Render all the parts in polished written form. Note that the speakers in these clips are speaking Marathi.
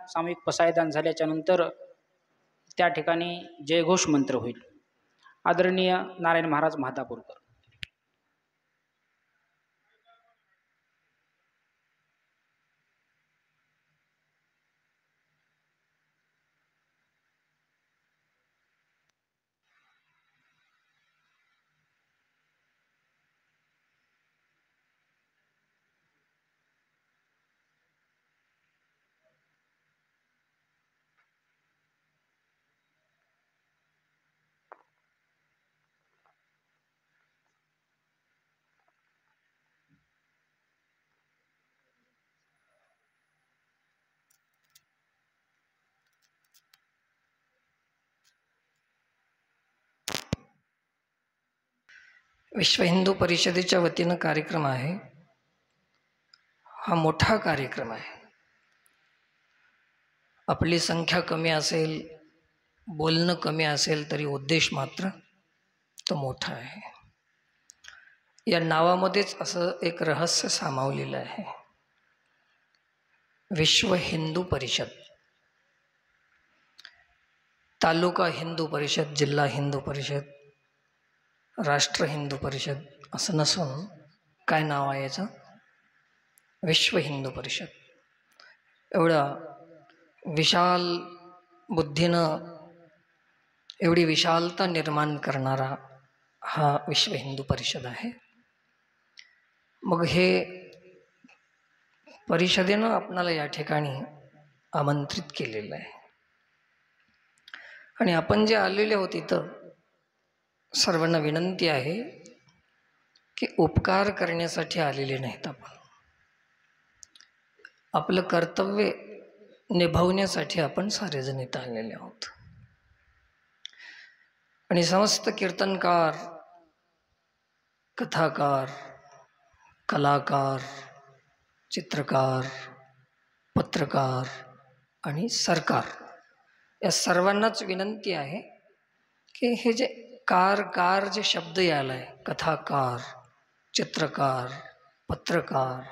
सामूहिक पसायदान झाल्याच्या नंतर त्या ठिकाणी जयघोष मंत्र होईल. आदरणीय नारायण महाराज महातापूरकर. विश्व हिंदू परिषदेच्या वतीनं कार्यक्रम आहे. हा मोठा कार्यक्रम आहे. आपली संख्या कमी असेल, बोलणं कमी असेल तरी उद्देश मात्र तो मोठा आहे. या नावामध्येच असं एक रहस्य सामावलेलं आहे. विश्व हिंदू परिषद, तालुका हिंदू परिषद, जिल्हा हिंदू परिषद, राष्ट्र हिंदू परिषद असं नसून काय नाव आहे याचं? विश्व हिंदू परिषद. एवढा विशाल बुद्धीनं एवढी विशालता निर्माण करणारा हा विश्व हिंदू परिषद आहे. मग हे परिषदेनं आपणाला या ठिकाणी आमंत्रित केलेलं आहे. आणि आपण जे आलेले आहोत इथं, सर्वांना विनंती आहे की उपकार करण्यासाठी आलेले नाहीत. आपण आपलं कर्तव्य निभावण्यासाठी आपण सारेजण इथं आलेले आहोत. आणि समस्त कीर्तनकार, कथाकार, कलाकार, चित्रकार, पत्रकार आणि सरकार या सर्वांनाच विनंती आहे की हे जे कार जे शब्द यायला आहे, कथाकार, चित्रकार, पत्रकार,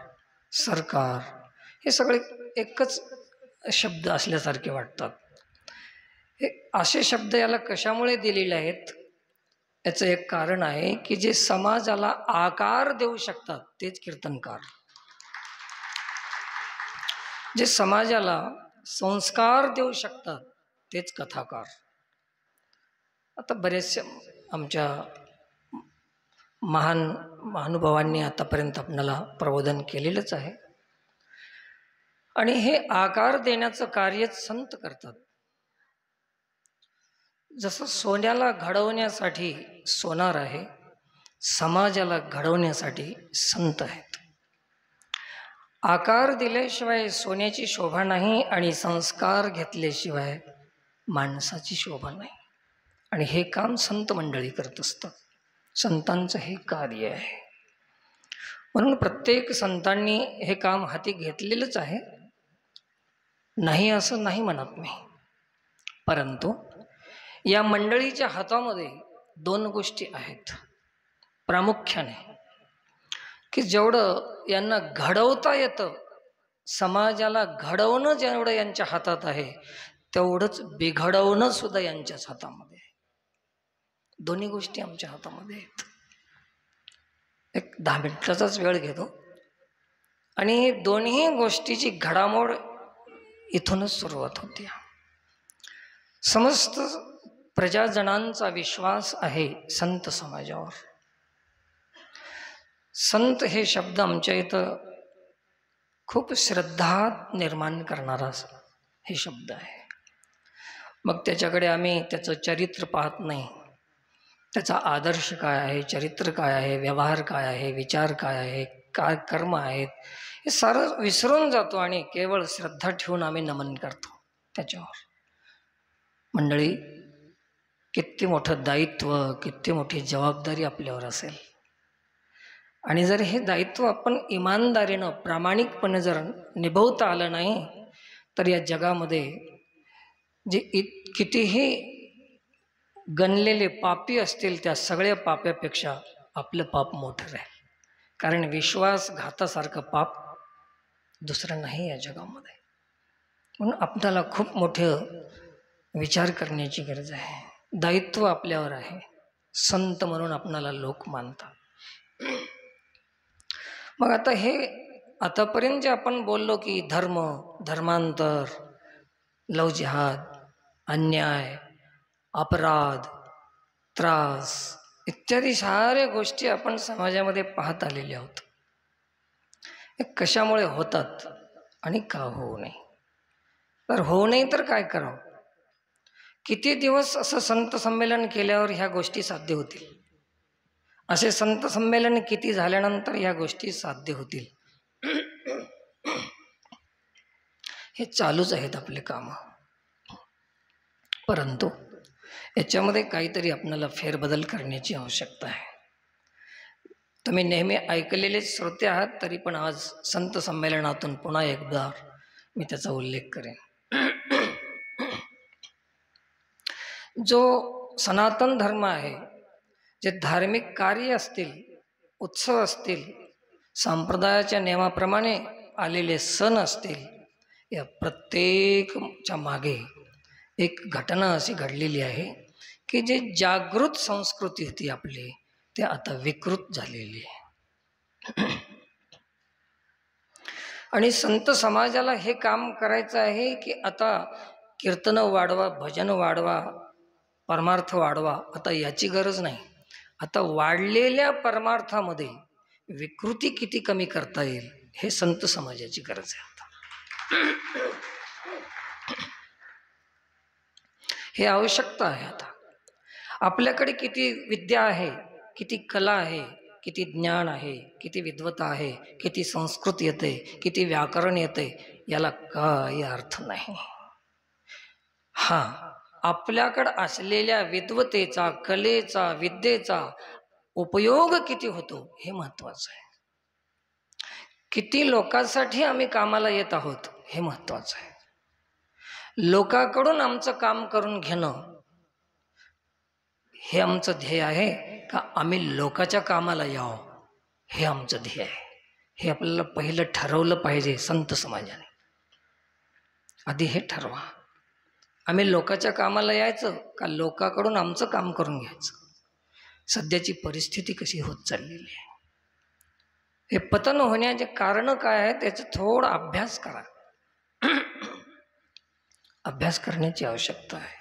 सरकार, हे सगळे एकच शब्द असल्यासारखे वाटतात. हे असे शब्द याला कशामुळे दिलेले आहेत? याचं एक कारण आहे की जे समाजाला आकार देऊ शकतात तेच कीर्तनकार, जे समाजाला संस्कार देऊ शकतात तेच कथाकार. आता बरेचसे आमच्या महानुभावांनी आतापर्यंत आपणाला प्रबोधन केलेलंच आहे. आणि हे आकार देण्याचं कार्यच संत करतात. जसं सोन्याला घडवण्यासाठी सोनार आहे, समाजाला घडवण्यासाठी संत आहेत. आकार दिल्याशिवाय सोन्याची शोभा नाही आणि संस्कार घेतल्याशिवाय माणसाची शोभा नाही. आणि हे काम संत मंडळी करत असतात. संतांचं हे कार्य आहे. म्हणून प्रत्येक संतांनी हे काम हाती घेतलेलंच आहे, नाही असं नाही म्हणत मी. परंतु या मंडळीच्या हातामध्ये दोन गोष्टी आहेत प्रामुख्याने, की जेवढं यांना घडवता येतं, समाजाला घडवणं जेवढं यांच्या हातात आहे, तेवढंच बिघडवणं सुद्धा यांच्याच हातामध्ये आहे. दोन्ही गोष्टी आमच्या हातामध्ये आहेत. एक 10 मिनिटाचाच वेळ घेतो आणि दोन्ही गोष्टीची घडामोड इथूनच सुरुवात होते. समस्त प्रजाजनांचा विश्वास आहे संत समाजावर. संत हे शब्द आमच्या इथं खूप श्रद्धा निर्माण करणारा हे शब्द आहे. मग त्याच्याकडे आम्ही त्याचं चरित्र पाहत नाही, त्याचा आदर्श काय आहे, चरित्र काय आहे, व्यवहार काय आहे, विचार काय आहे, काय कर्म आहेत, हे सारं विसरून जातो आणि केवळ श्रद्धा ठेवून आम्ही नमन करतो त्याच्यावर. मंडळी, किती मोठं दायित्व, किती मोठी जबाबदारी आपल्यावर असेल. आणि जर हे दायित्व आपण इमानदारीनं प्रामाणिकपणे जर निभवता आलं नाही, तर या जगामध्ये जे कितीही गणलेले पापी असतील, त्या सगळ्या पाप्यापेक्षा आपलं पाप मोठं राहील. कारण विश्वासघातासारखं पाप दुसरं नाही या जगामध्ये. म्हणून आपल्याला खूप मोठं विचार करण्याची गरज आहे. दायित्व आपल्यावर आहे. संत म्हणून आपणाला लोक मानतात. मग आता हे आतापर्यंत जे आपण बोललो की धर्म, धर्मांतर, लव जिहाद, अन्याय, अपराध, त्रास इत्यादी साऱ्या गोष्टी आपण समाजामध्ये पाहत आलेले आहोत. हे कशामुळे होतात आणि का होऊ नये? तर होऊ नये तर काय करावं? किती दिवस असं संत संमेलन केल्यावर ह्या गोष्टी साध्य होतील? असे संत संमेलन किती झाल्यानंतर ह्या गोष्टी साध्य होतील? हे चालूच आहेत आपले कामं. परंतु याच्यामध्ये काहीतरी आपल्याला फेरबदल करण्याची आवश्यकता आहे. तुम्ही नेहमी ऐकलेले श्रोते आहात, तरी पण आज संत संमेलनातून पुन्हा एकदा मी त्याचा उल्लेख करेन. जो सनातन धर्म आहे, जे धार्मिक कार्य असतील, उत्सव असतील, संप्रदायाच्या नियमाप्रमाणे आलेले सण असतील, या प्रत्येकच्या मागे एक घटना अशी घडलेली आहे की जे जागृत संस्कृती होती आपली, ते आता विकृत झालेली आहे. आणि संत समाजाला हे काम करायचं आहे की आता कीर्तनं वाढवा, भजन वाढवा, परमार्थ वाढवा. आता याची गरज नाही. आता वाढलेल्या परमार्थामध्ये विकृती किती कमी करता येईल, हे संत समाजाची गरज आहे. आता हे आवश्यकता आहे. आता आपल्याकडे किती विद्या आहे, किती कला आहे, किती ज्ञान आहे, किती विद्वता आहे, किती संस्कृत येते, किती व्याकरण येते, याला काही अर्थ नाही. हां, आपल्याकडं असलेल्या विद्वतेचा, कलेचा, विद्येचा उपयोग किती होतो हे महत्त्वाचं आहे. किती लोकांसाठी आम्ही कामाला येत आहोत हे महत्त्वाचं आहे. लोकांकडून आमचं काम करून घेणं हे आमचं ध्येय आहे का आम्ही लोकांच्या कामाला यावं हे आमचं ध्येय आहे? हे आपल्याला पहिलं ठरवलं पाहिजे संत समाजाने. आधी हे ठरवा, आम्ही लोकांच्या कामाला यायचं का लोकांकडून आमचं काम करून घ्यायचं? सध्याची परिस्थिती कशी होत चाललेली आहे, हे पतन होण्याचे कारण काय आहे त्याचा थोडा अभ्यास करा. अभ्यास करण्याची आवश्यकता आहे.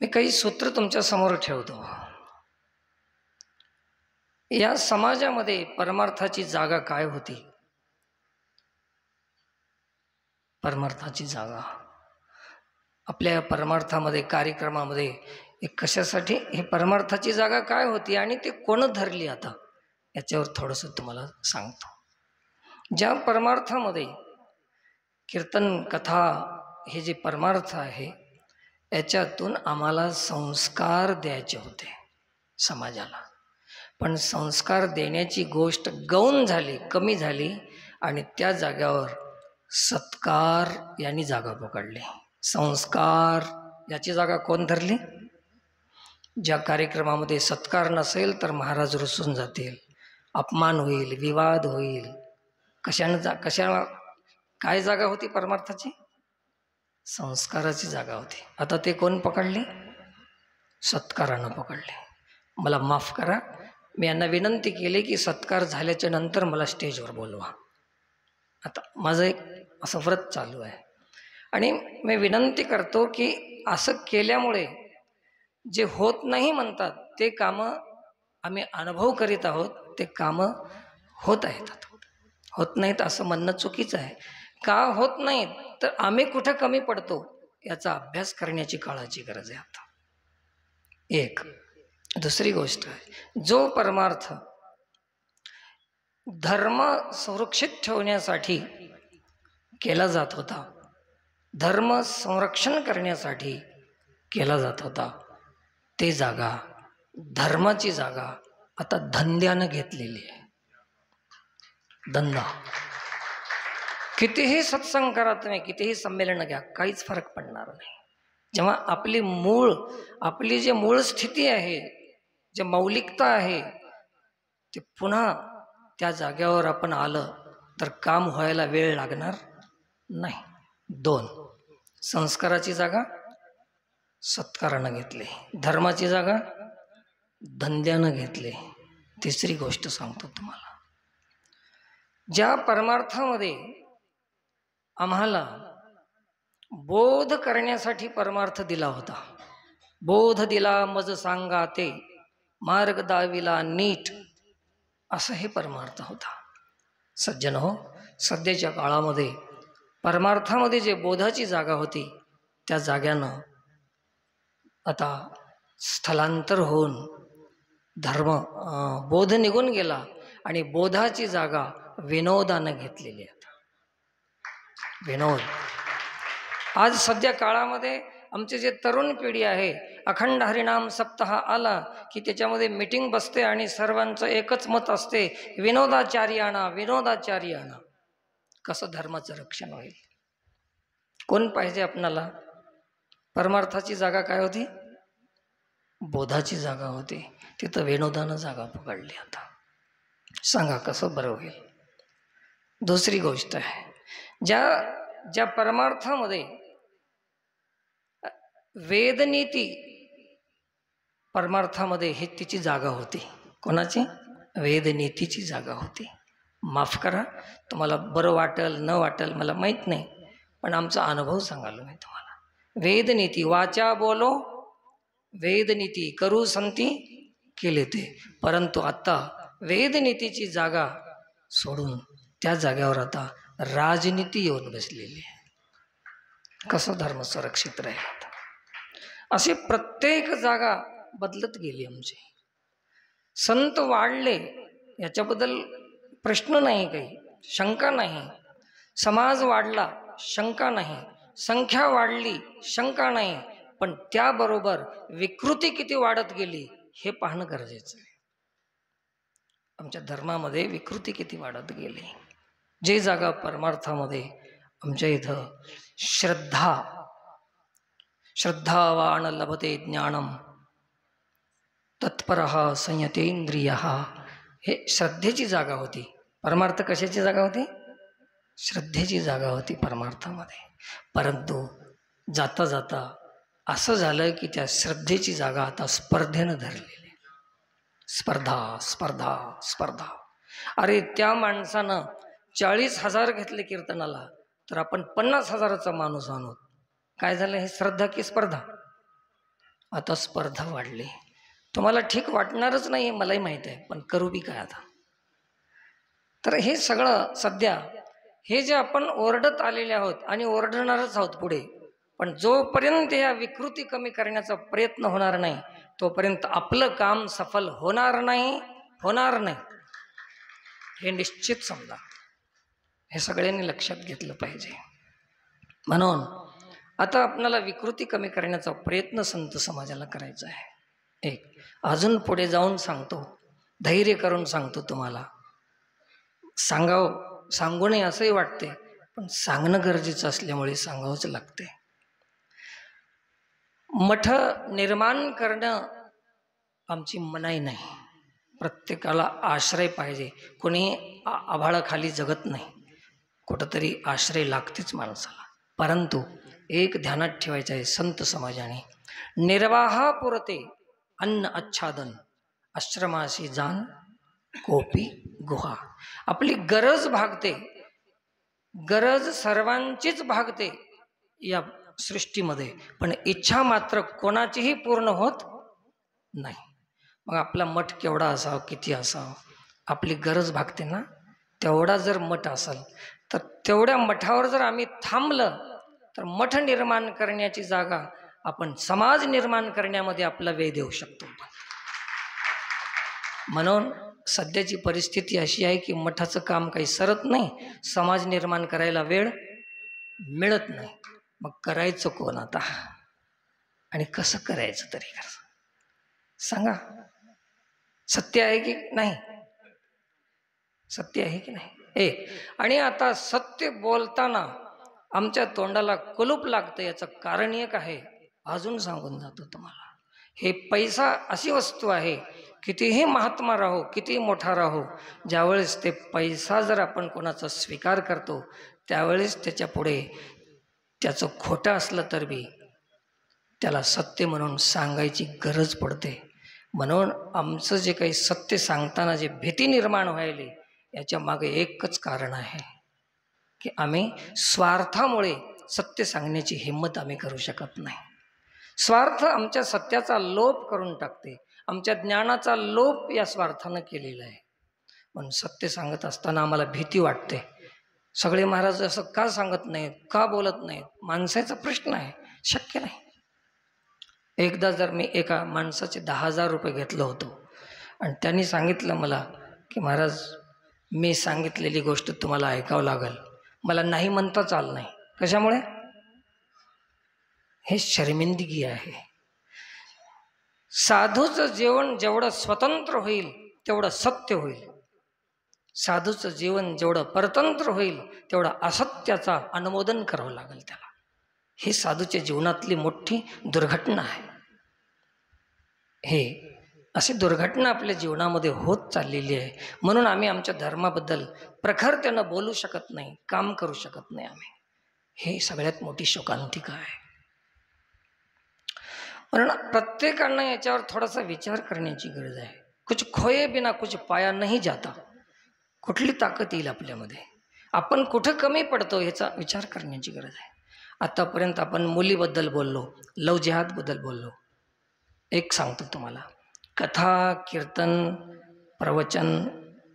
मी काही सूत्र तुमच्या समोर ठेवतो. या समाजामध्ये परमार्थाची जागा काय होती? परमार्थाची जागा आपल्या परमार्थामध्ये, कार्यक्रमामध्ये हे कशासाठी, हे परमार्थाची जागा काय होती आणि ते कोण धरली? आता याच्यावर थोडंसं तुम्हाला सांगतो. ज्या परमार्थामध्ये कीर्तन, कथा हे जे परमार्थ आहे, याच्यातून आम्हाला संस्कार द्यायचे होते समाजाला. पण संस्कार देण्याची गोष्ट गौण झाली, कमी झाली आणि त्या जाग्यावर सत्कार यांनी जागा पकडली. संस्कार याची जागा कोण धरली? ज्या कार्यक्रमामध्ये सत्कार नसेल तर महाराज रुसून जातील, अपमान होईल, विवाद होईल. कशा काय जागा होती परमार्थाची? संस्काराची जागा होती. आता ते कोण पकडले? सत्कारानं पकडले. मला माफ करा, मी यांना विनंती केली की सत्कार झाल्याच्या नंतर मला स्टेजवर बोलवा. आता माझं एक असं व्रत चालू आहे आणि मी विनंती करतो की असं केल्यामुळे जे होत नाही म्हणतात ते कामं आम्ही अनुभव करीत आहोत, ते कामं होत आहेत. होत नाहीत असं म्हणणं चुकीचं आहे. का होत नाहीत तर आम्ही कुठं कमी पडतो याचा अभ्यास करण्याची काळाची गरज आहे आता. एक दुसरी गोष्ट आहे, जो परमार्थ धर्म सुरक्षित ठेवण्यासाठी केला जात होता, धर्म संरक्षण करण्यासाठी केला जात होता, ते जागा, धर्माची जागा आता धंद्यानं घेतलेली आहे. धंदा. कितीही सत्संग करा तुम्ही, कितीही संमेलन घ्या, काहीच फरक पडणार नाही. जेव्हा आपली जे मूळ स्थिती आहे, जे मौलिकता आहे, ते पुन्हा त्या जाग्यावर आपण आलं तर काम व्हायला वेळ लागणार नाही. 2, संस्काराची जागा सत्कारानं घेतली, धर्माची जागा धंद्यानं घेतले. तिसरी गोष्ट सांगतो तुम्हाला, ज्या परमार्थामध्ये आम्हाला बोध करण्यासाठी परमार्थ दिला होता, बोध दिला मज सांगा ते, मार्ग दाविला नीट, असं हे परमार्थ होता. सज्जन हो, सध्याच्या काळामध्ये परमार्थामध्ये जे बोधाची जागा होती त्या जाग्यानं आता स्थलांतर होऊन बोध निघून गेला आणि बोधाची जागा विनोदानं घेतलेली आहे. विनोद आज सध्या काळामध्ये आमचे जे तरुण पिढी आहे, अखंड हरिनाम सप्ताह आला की त्याच्यामध्ये मीटिंग बसते आणि सर्वांचं एकच मत असते, विनोदाचारी आणा, विनोदाचारी आणा. कसं धर्माचं रक्षण होईल? कोण पाहिजे आपणाला? परमार्थाची जागा काय होती? बोधाची जागा होती. तिथं विनोदानं जागा पकडली. आता सांगा कसं बरं होईल? दुसरी गोष्ट आहे, ज्या परमार्थामध्ये वेदनीती, परमार्थामध्ये हे तिची जागा होती. कोणाची? वेदनीतीची जागा होती. माफ करा, तुम्हाला बरं वाटेल न वाटेल मला माहीत नाही, पण आमचा अनुभव सांगालो मी तुम्हाला. वेदनीती, वाचा बोलो वेदनीती, करू संती केले ते. परंतु आता वेदनीतीची जागा सोडून त्या जाग्यावर आता राजनीती येऊन बसलेली आहे. कसं धर्म सुरक्षित राहील? असे प्रत्येक जागा बदलत गेली आमची. संत वाढले याच्याबद्दल प्रश्न नाही, काही शंका नाही. समाज वाढला, शंका नाही. संख्या वाढली, शंका नाही. पण त्याबरोबर विकृती किती वाढत गेली हे पाहणं गरजेचं आहे. आमच्या धर्मामध्ये विकृती किती वाढत गेली. जे जागा परमार्थामध्ये आमच्या इथं श्रद्धावान लभते ज्ञानम तत्परः संयतेंद्रियः, हे श्रद्धेची जागा होती. परमार्थ कशाची जागा होती? श्रद्धेची जागा होती परमार्थामध्ये. परंतु जाता जाता असं झालं की त्या श्रद्धेची जागा आता स्पर्धेनं धरलेली. स्पर्धा स्पर्धा स्पर्धा. अरे त्या माणसानं 40,000 घेतले कीर्तनाला, तर आपण 50,000चा माणूस आहोत. काय झालं? हे श्रद्धा की स्पर्धा? आता स्पर्धा वाढली. तुम्हाला ठीक वाटणारच नाही, मलाही माहीत आहे, पण करू बी काय आता? तर हे सगळं सध्या हे जे आपण ओरडत आलेले आहोत आणि ओरडणारच आहोत पुढे, पण जोपर्यंत या विकृती कमी करण्याचा प्रयत्न होणार नाही तोपर्यंत आपलं काम सफल होणार नाही. हे निश्चित समजा. हे सगळ्यांनी लक्षात घेतलं पाहिजे. म्हणून आता आपल्याला विकृती कमी करण्याचा प्रयत्न संत समाजाला करायचा आहे. एक अजून पुढे जाऊन सांगतो, धैर्य करून सांगतो तुम्हाला. सांगू नये असंही वाटते, पण सांगणं गरजेचं असल्यामुळे सांगावंच लागते. मठ निर्माण करणं आमची मनाई नाही. प्रत्येकाला आश्रय पाहिजे. कोणी आभाळाखाली जगत नाही, कुठंतरी आश्रय लागतेच माणसाला. परंतु एक ध्यानात ठेवायचं आहे, संत समाजाने निर्वाहापुरते अन्न आच्छादन आश्रमाशी जाण कोपी गुहा. आपली गरज भागते, गरज सर्वांचीच भागते या सृष्टीमध्ये, पण इच्छा मात्र कोणाचीही पूर्ण होत नाही. मग आपला मठ केवढा असावा, किती असावा, आपली गरज भागते ना. तेवढा जर मठ असेल तर तेवढ्या मठावर जर आम्ही थांबलं तर मठ निर्माण करण्याची जागा आपण समाज निर्माण करण्यामध्ये आपला वेळ देऊ शकतो. म्हणून सध्याची परिस्थिती अशी आहे की मठाचं काम काही सरत नाही, समाज निर्माण करायला वेळ मिळत नाही. मग करायचं कोण आता आणि कसं करायचं तरी सांगा. सत्य आहे की नाही? सत्य आहे की नाही? आणि आता सत्य बोलताना आमच्या तोंडाला कुलूप लागतं. याचं कारण एक आहे, अजून सांगून जातो तुम्हाला. हे पैसा अशी वस्तू आहे कितीही महात्मा राहो, कितीही मोठा राहो, ज्यावेळेस ते पैसा जर आपण कोणाचा स्वीकार करतो त्यावेळेस त्याच्या पुढे त्याचं खोटं असलं तर बी त्याला सत्य म्हणून सांगायची गरज पडते. म्हणून आमचं जे काही सत्य सांगताना जे भीती निर्माण व्हायली याच्या मागे एकच कारण आहे की आम्ही स्वार्थामुळे सत्य सांगण्याची हिंमत आम्ही करू शकत नाही. स्वार्थ आमच्या सत्याचा लोप करून टाकते. आमच्या ज्ञानाचा लोप या स्वार्थानं केलेला आहे. म्हणून सत्य सांगत असताना आम्हाला भीती वाटते. सगळे महाराज असं का सांगत नाहीत, का बोलत नाहीत? माणसाचा प्रश्न आहे, शक्य नाही. एकदा जर मी एका माणसाचे 10,000 रुपये घेतलं होतं आणि त्यांनी सांगितलं मला की महाराज मी सांगितलेली गोष्ट तुम्हाला ऐकावं लागेल, मला नाही म्हणताच आलं नाही. कशामुळे? हे शर्मिंदगी आहे. साधूचं जीवन जेवढं स्वतंत्र होईल तेवढं सत्य होईल. साधूचं जीवन जेवढं परतंत्र होईल तेवढं असत्याचा अनुमोदन करावं लागेल त्याला. ही साधूच्या जीवनातली मोठी दुर्घटना आहे. हे अशी दुर्घटना आपल्या जीवनामध्ये होत चाललेली आहे. म्हणून आम्ही आमच्या धर्माबद्दल प्रखरतेनं बोलू शकत नाही, काम करू शकत नाही आम्ही. हे सगळ्यात मोठी शोकांतिका आहे. म्हणून प्रत्येकानं याच्यावर थोडासा विचार करण्याची गरज आहे. कुछ खोये बिना कुछ पाया नाही जाता. कुठली ताकद येईल आपल्यामध्ये, आपण कुठं कमी पडतो ह्याचा विचार करण्याची गरज आहे. आतापर्यंत आपण मुलीबद्दल बोललो, लव जिहादबद्दल बोललो. एक सांगतो तुम्हाला, कथा, कीर्तन, प्रवचन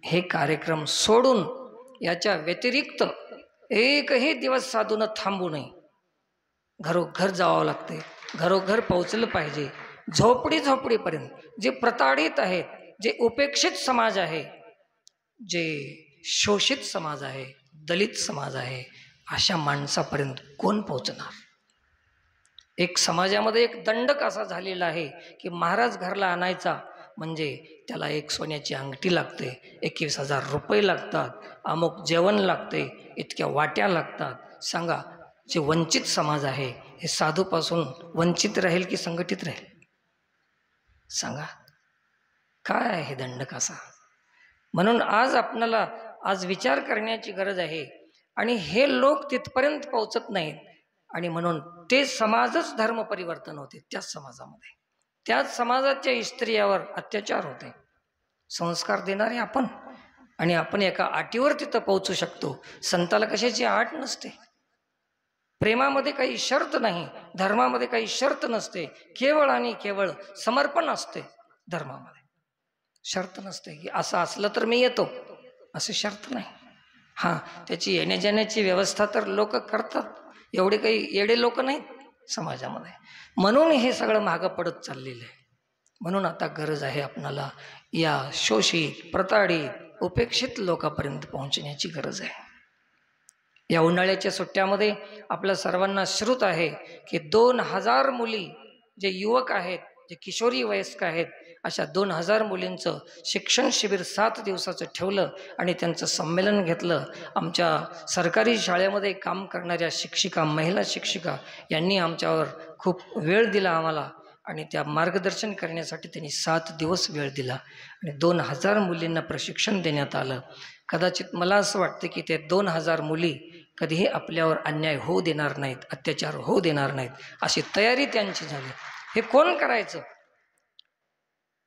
हे कार्यक्रम सोडून याच्या व्यतिरिक्त एकही दिवस साधून थांबू नये. घरोघर जावं लागते, घरोघर पोहोचलं पाहिजे. झोपडीपर्यंत जे प्रताडित आहेत, जे उपेक्षित समाज आहे, जे शोषित समाज आहे, दलित समाज आहे, अशा माणसापर्यंत कोण पोहोचणार? एक समाजामध्ये एक दंडक असा झालेला आहे की महाराज घरला आणायचा म्हणजे त्याला एक सोन्याची अंगठी लागते, 21,000 रुपये लागतात, अमुक जेवण लागते, इतक्या वाट्या लागतात. सांगा, जे वंचित समाज आहे हे साधूपासून वंचित राहील की संघटित राहील? सांगा, काय आहे हे दंडक असा? म्हणून आपणाला आज विचार करण्याची गरज आहे. आणि हे लोक तिथपर्यंत पोहोचत नाहीत आणि म्हणून ते समाजच धर्म परिवर्तन होते. त्याच समाजामध्ये, त्याच समाजाच्या स्त्रियावर अत्याचार होते. संस्कार देणारे आपण, आणि आपण एका अटीवर तिथं पोहोचू शकतो. संताला कशाची आट नसते, प्रेमामध्ये काही शर्त नाही, धर्मामध्ये काही शर्त नसते. केवळ आणि केवळ समर्पण असते. धर्मामध्ये शर्त नसते की असं असलं तर मी येतो, असे शर्त नाही. हां, त्याची येण्या जाण्याची व्यवस्था तर लोक करतात, एवढे काही येडे लोक नाहीत समाजामध्ये. म्हणून हे सगळं मागं पडत चाललेलं आहे. म्हणून आता गरज आहे आपणाला या शोषित, प्रताडित, उपेक्षित लोकांपर्यंत पोहोचण्याची गरज आहे. या उन्हाळ्याच्या सुट्ट्यामध्ये आपल्या सर्वांना श्रुत आहे की 2,000 मुली, जे युवक आहेत, जे किशोरी वयस्क आहेत, अशा 2,000 मुलींचं शिक्षण शिबिर 7 दिवसाचं ठेवलं आणि त्यांचं संमेलन घेतलं. आमच्या सरकारी शाळेमध्ये काम करणाऱ्या शिक्षिका, महिला शिक्षिका यांनी आमच्यावर खूप वेळ दिला आम्हाला, आणि त्या मार्गदर्शन करण्यासाठी त्यांनी 7 दिवस वेळ दिला आणि 2,000 मुलींना प्रशिक्षण देण्यात आलं. कदाचित मला असं वाटतं की ते 2,000 मुली कधीही आपल्यावर अन्याय होऊ देणार नाहीत, अत्याचार होऊ देणार नाहीत, अशी तयारी त्यांची झाली. हे कोण करायचं?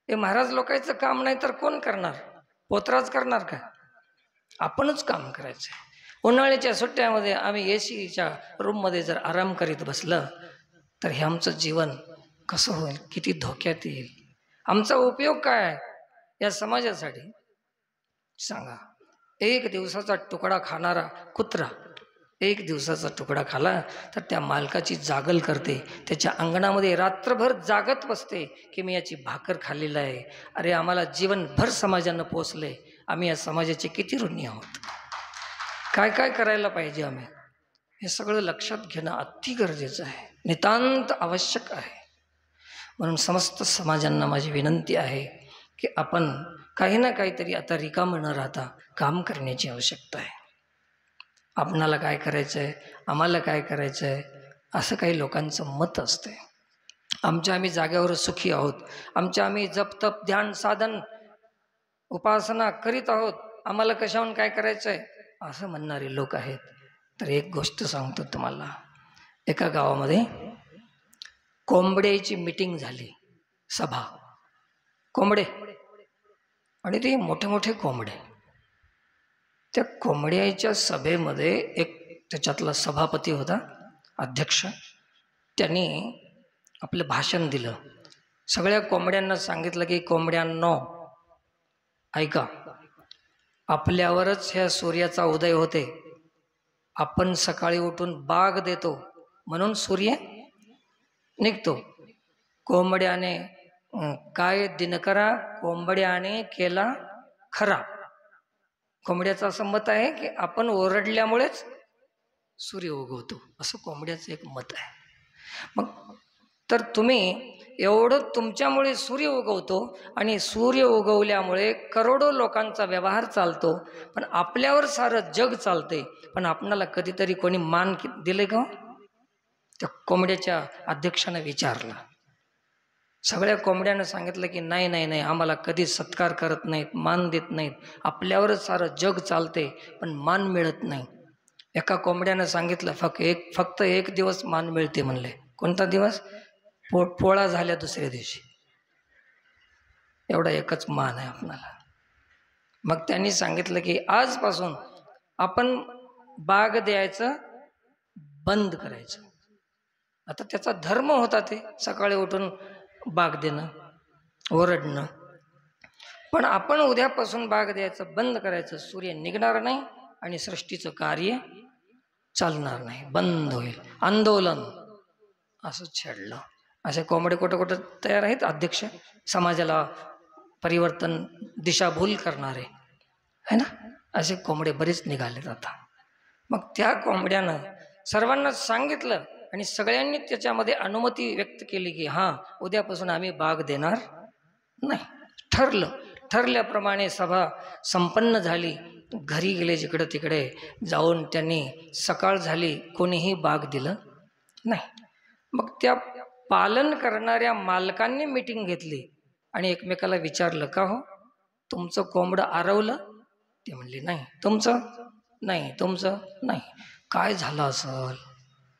हे महाराज लोकांचं काम नाही तर कोण करणार? पोतराज करणार का? आपणच काम करायचं. उन्हाळ्याच्या सुट्ट्यामध्ये आम्ही एसीच्या रूममध्ये जर आराम करीत बसलं तर हे आमचं जीवन कसं होईल, किती धोक्यात येईल? आमचा उपयोग काय आहे या समाजासाठी? सांगा. 1 दिवसाचा तुकडा खाणारा कुत्रा 1 दिवसाचा तुकडा खाला तर त्या मालकाची जागल करते, त्याच्या अंगणामध्ये रात्रभर जागत बसते की मी याची भाकर खाल्लेलं आहे. अरे, आम्हाला जीवनभर समाजानं पोचले, आम्ही या समाजाचे किती ऋणी आहोत. काय काय करायला पाहिजे आम्ही, हे सगळं लक्षात घेणं अति गरजेचं आहे, नितांत आवश्यक आहे. म्हणून समस्त समाजांना माझी विनंती आहे की आपण काही ना काहीतरी आता रिकामं न राहता काम करण्याची आवश्यकता आहे. आपणाला काय करायचं आहे, आम्हाला काय करायचं आहे, असं काही लोकांचं मत असते. आम्ही जाग्यावर सुखी आहोत, आम्ही जप तप ध्यान साधन उपासना करीत आहोत, आम्हाला कशाहून काय करायचं आहे असं म्हणणारे लोक आहेत. तर एक गोष्ट सांगतो तुम्हाला, एका गावामध्ये कोंबड्याची मीटिंग झाली, सभा, कोंबडे, आणि ते मोठे मोठे कोंबडे. त्या कोंबड्याच्या सभेमध्ये एक त्याच्यातला सभापती होता, अध्यक्ष. त्यांनी आपलं भाषण दिलं. सगळ्या कोंबड्यांना सांगितलं की कोंबड्यांनो ऐका, आपल्यावरच ह्या सूर्याचा उदय होते. आपण सकाळी उठून बाग देतो म्हणून सूर्य निघतो. कोंबड्याने काय दिनकरा, कोंबड्याने केला खरा. कोंबड्याचं असं मत आहे की आपण ओरडल्यामुळेच सूर्य उगवतो, असं कोंबड्याचं एक मत आहे. मग तर तुम्ही एवढं तुमच्यामुळे सूर्य उगवतो आणि सूर्य उगवल्यामुळे करोडो लोकांचा व्यवहार चालतो, पण आपल्यावर सारं जग चालते, पण आपणाला कधीतरी कोणी मान दिले का? त्या कोंबड्याच्या अध्यक्षाने विचारलं. सगळ्या कोंबड्यानं सांगितलं की नाही नाही नाही, आम्हाला कधी सत्कार करत नाहीत, मान देत नाहीत, आपल्यावरच सारं जग चालते पण मान मिळत नाही. एका कोंबड्यानं सांगितलं फक्त एक दिवस मान मिळते म्हणले. कोणता दिवस? पोळा झाल्या दुसऱ्या दिवशी. एवढा एकच मान आहे आपणाला. मग त्यांनी सांगितलं की आजपासून आपण बाग द्यायचं बंद करायचं. आता त्याचा धर्म होता ते सकाळी उठून बाग देणं, ओरडणं. पण आपण उद्यापासून बाग द्यायचं बंद करायचं, सूर्य निघणार नाही आणि सृष्टीचं कार्य चालणार नाही, बंद होईल, आंदोलन असं छेडलं. असे कोंबडे कुठं कुठं तयार आहेत अध्यक्ष, समाजाला परिवर्तन, दिशाभूल करणारे है ना, असे कोंबडे बरेच निघालेत आता. मग त्या कोंबड्यानं सर्वांना सांगितलं आणि सगळ्यांनी त्याच्यामध्ये अनुमती व्यक्त केली की हां, उद्यापासून आम्ही बाग देणार नाही. ठरल्याप्रमाणे सभा संपन्न झाली. घरी गेले जिकडं तिकडे जाऊन त्यांनी, सकाळ झाली, कोणीही बाग दिलं नाही. मग त्या पालन करणाऱ्या मालकांनी मीटिंग घेतली आणि एकमेकाला विचारलं, का हो, तुमचं कोंबडं आरवलं? ते म्हणले नाही. तुमचं नाही. तुमचं नाही. काय झालं असेल?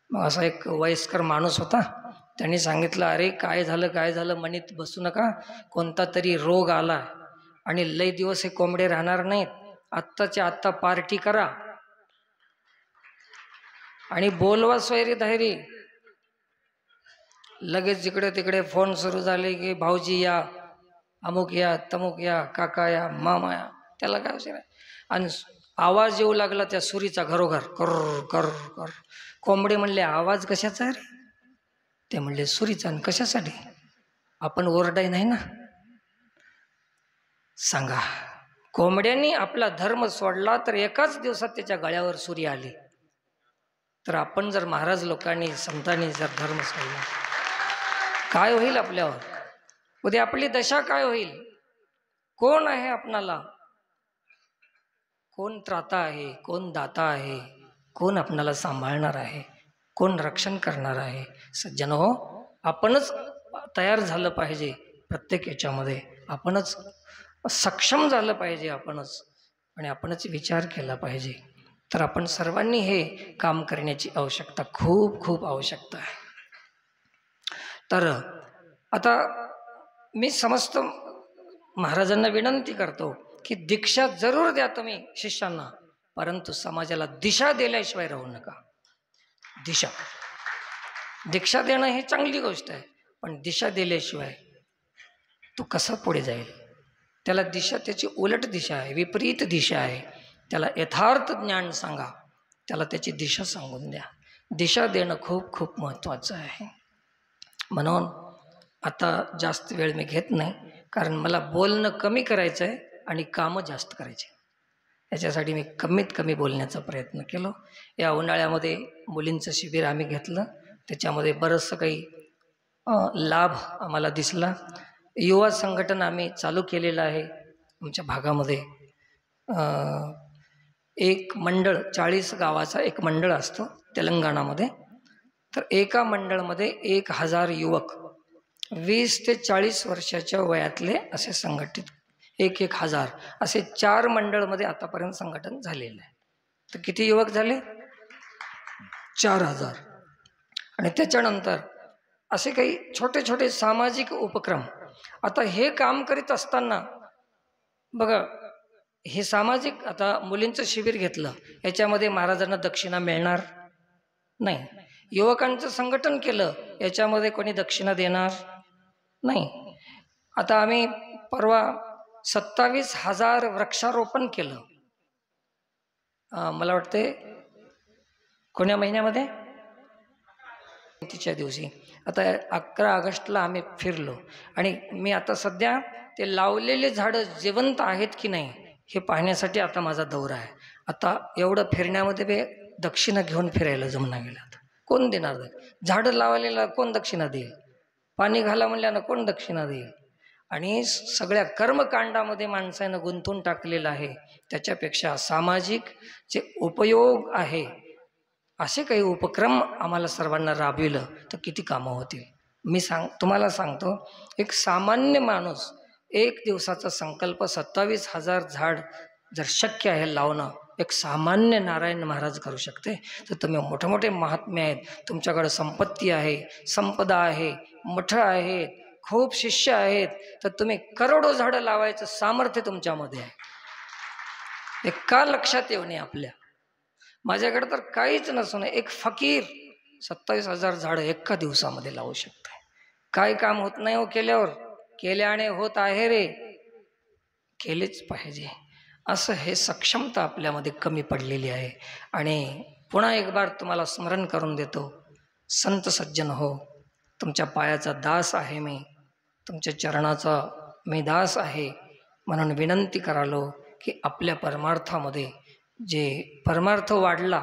मग असा एक वयस्कर माणूस होता, त्यांनी सांगितलं, अरे काय झालं म्हणत बसू नका, कोणता तरी रोग आला आणि लय दिवस हे कोंबडे राहणार नाहीत, आत्ताच्या आत्ता पार्टी करा आणि बोलवा सोयरी धायरी. लगेच जिकडे तिकडे फोन सुरू झाले की भाऊजी या, अमुक या, तमुक या, काका या, मामा या. त्याला काय असेल, आणि आवाज येऊ लागला त्या सुरीचा घरोघर, कर कर कर. कोंबडे म्हणले, आवाज कशाचा रे? ते म्हणले, सुरीचा. आणि कशासाठी? आपण ओरडाय नाही ना. सांगा, कोंबड्यांनी आपला धर्म सोडला तर एकाच दिवसात त्याच्या गळ्यावर सुरी आली. तर आपण जर महाराज लोकांनी, संतांनी जर धर्म सोडला, काय होईल आपल्यावर? उद्या आपली दशा काय होईल? कोण आहे आपणाला? कोण त्राता आहे? कोण दाता आहे? कोण आपणाला सांभाळणार आहे? कोण रक्षण करणार आहे? सज्जन हो, आपणच तयार झालं पाहिजे. प्रत्येक याच्यामध्ये आपणच सक्षम झालं पाहिजे, आपणच विचार केला पाहिजे. तर आपण सर्वांनी हे काम करण्याची आवश्यकता, खूप खूप आवश्यकता आहे. तर आता मी समस्त महाराजांना विनंती करतो की दीक्षा जरूर द्या तुम्ही शिष्यांना, परंतु समाजाला दिशा दिल्याशिवाय राहू नका. दीक्षा देणं ही चांगली गोष्ट आहे, पण दिशा दिल्याशिवाय तो कसा पुढे जाईल? त्याला दिशा, त्याची उलट दिशा आहे, विपरीत दिशा आहे. त्याला यथार्थ ज्ञान सांगा, त्याला त्याची दिशा सांगून द्या. दिशा देणं खूप खूप महत्त्वाचं आहे. म्हणून आता जास्त वेळ मी घेत नाही, कारण मला बोलणं कमी करायचं आहे आणि कामं जास्त करायचे. याच्यासाठी मी कमीत कमी बोलण्याचा प्रयत्न केलो. या उन्हाळ्यामध्ये मुलींचं शिबिर आम्ही घेतलं, त्याच्यामध्ये बरंचसं काही लाभ आम्हाला दिसला. युवा संघटन आम्ही चालू केलेलं आहे आमच्या भागामध्ये. एक मंडळ, 40 गावाचा एक मंडळ असतो तेलंगणामध्ये. तर एका मंडळमध्ये 1000 युवक 20 ते 40 वर्षाच्या वयातले असे संघटित 1,000 असे 4 मंडळमध्ये आतापर्यंत संघटन झालेलं आहे. तर किती युवक झाले? 4,000. आणि त्याच्यानंतर असे काही छोटे छोटे सामाजिक उपक्रम. आता हे काम करीत असताना बघा, हे सामाजिक, आता मुलींचं शिबिर घेतलं, याच्यामध्ये महाराजांना दक्षिणा मिळणार नाही. युवकांचं संघटन केलं, याच्यामध्ये कोणी दक्षिणा देणार नाही. आता आम्ही परवा 27,000 वृक्षारोपण केलं. मला वाटते कोण्या महिन्यामध्ये? तिच्या दिवशी. आता 11 ऑगस्टला आम्ही फिरलो आणि मी आता सध्या ते लावलेले झाडं जिवंत आहेत की नाही हे पाहण्यासाठी आता माझा दौरा आहे. आता एवढं फिरण्यामध्ये बे दक्षिणा घेऊन फिरायला जमना गेला. कोण देणार? झाडं लावलेला कोण दक्षिणा देईल? पाणी घाला म्हणल्यानं कोण दक्षिणा देईल? आणि सगळ्या कर्मकांडामध्ये माणसानं गुंतून टाकलेलं आहे. त्याच्यापेक्षा सामाजिक जे उपयोग आहे असे काही उपक्रम आम्हाला सर्वांना राबविलं तर किती कामं होतील. मी तुम्हाला सांगतो, एक सामान्य माणूस 1 दिवसाचा संकल्प 27,000 झाड जर शक्य आहे लावणं, एक सामान्य नारायण महाराज करू शकते. तर तुम्ही मोठे मोठे महात्मे आहेत, तुमच्याकडे संपत्ती आहे, संपदा आहे, मठ आहेत, खूप शिष्य आहेत, तर तुम्ही करोडो झाडं लावायचं सामर्थ्य तुमच्यामध्ये आहे. हे का लक्षात येऊ नये आपल्या? माझ्याकडे तर काहीच नसून एक फकीर 27,000 झाडं एका दिवसामध्ये लावू शकते. काय काम होत नाही हो केल्यावर? केल्याने होत आहे रे, केलेच पाहिजे. असं हे सक्षमता आपल्यामध्ये कमी पडलेली आहे. आणि पुन्हा एक बार तुम्हाला स्मरण करून देतो, संत सज्जन हो, तुमच्या पायाचा दास आहे मी, तुमच्या चरणाचा मी दास आहे. म्हणून विनंती करालो की आपल्या परमार्थामध्ये जे परमार्थ वाढला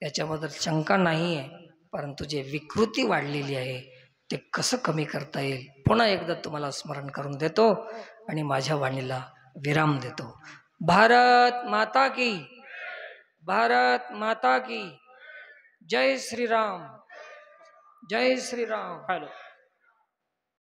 याच्याबद्दल शंका नाही आहे, परंतु जे विकृती वाढलेली आहे ते कसं कमी करता येईल, पुन्हा एकदा तुम्हाला स्मरण करून देतो आणि माझ्या वाणीला विराम देतो. भारत माता की, भारत माता की जय श्रीराम, जय श्रीराम. हॅलो.